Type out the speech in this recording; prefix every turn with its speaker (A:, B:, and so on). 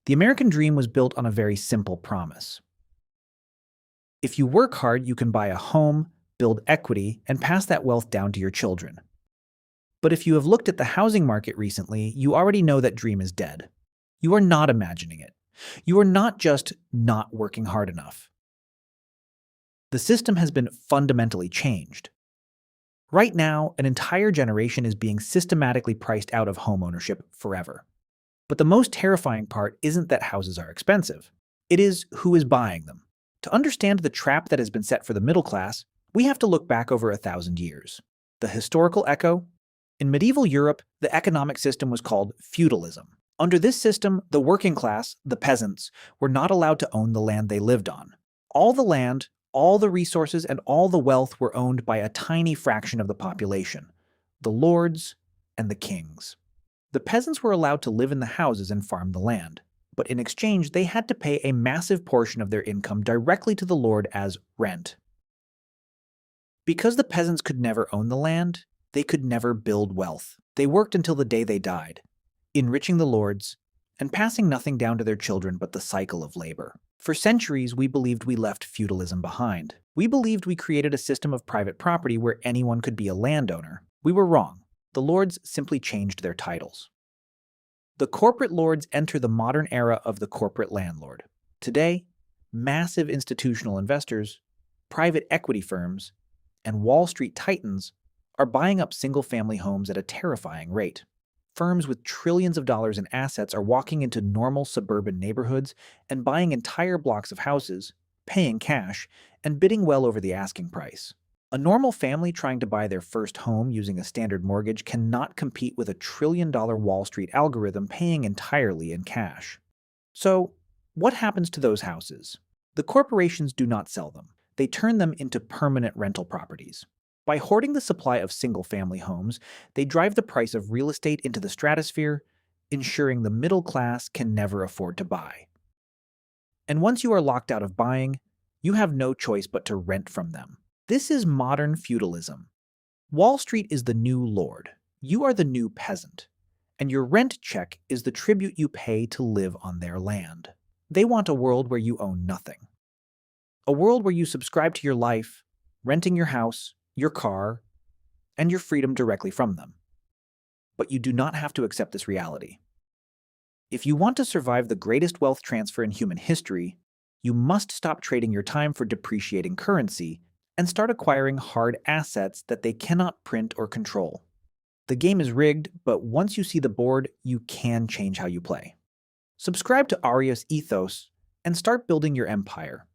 A: The American dream was built on a very simple promise. If you work hard, you can buy a home, build equity, and pass that wealth down to your children. But if you have looked at the housing market recently, you already know that dream is dead. You are not imagining it. You are not just not working hard enough. The system has been fundamentally changed. Right now, an entire generation is being systematically priced out of homeownership forever. But the most terrifying part isn't that houses are expensive. It is who is buying them. To understand the trap that has been set for the middle class, we have to look back over 1,000 years. The historical echo? In medieval Europe, the economic system was called feudalism. Under this system, the working class, the peasants, were not allowed to own the land they lived on. All the land, all the resources, and all the wealth were owned by a tiny fraction of the population, the lords and the kings. The peasants were allowed to live in the houses and farm the land, but in exchange they had to pay a massive portion of their income directly to the lord as rent. Because the peasants could never own the land, they could never build wealth. They worked until the day they died, enriching the lords and passing nothing down to their children but the cycle of labor. For centuries, we believed we left feudalism behind. We believed we created a system of private property where anyone could be a landowner. We were wrong. The lords simply changed their titles. The corporate lords enter the modern era of the corporate landlord. Today, massive institutional investors, private equity firms, and Wall Street titans are buying up single-family homes at a terrifying rate. Firms with trillions of dollars in assets are walking into normal suburban neighborhoods and buying entire blocks of houses, paying cash, and bidding well over the asking price. A normal family trying to buy their first home using a standard mortgage cannot compete with a trillion-dollar Wall Street algorithm paying entirely in cash. So, what happens to those houses? The corporations do not sell them. They turn them into permanent rental properties. By hoarding the supply of single-family homes, they drive the price of real estate into the stratosphere, ensuring the middle class can never afford to buy. And once you are locked out of buying, you have no choice but to rent from them. This is modern feudalism. Wall Street is the new lord. You are the new peasant. And your rent check is the tribute you pay to live on their land. They want a world where you own nothing. A world where you subscribe to your life, renting your house, your car, and your freedom directly from them. But you do not have to accept this reality. If you want to survive the greatest wealth transfer in human history, you must stop trading your time for depreciating currency and start acquiring hard assets that they cannot print or control. The game is rigged, but once you see the board, you can change how you play. Subscribe to Aria's ethos and start building your empire.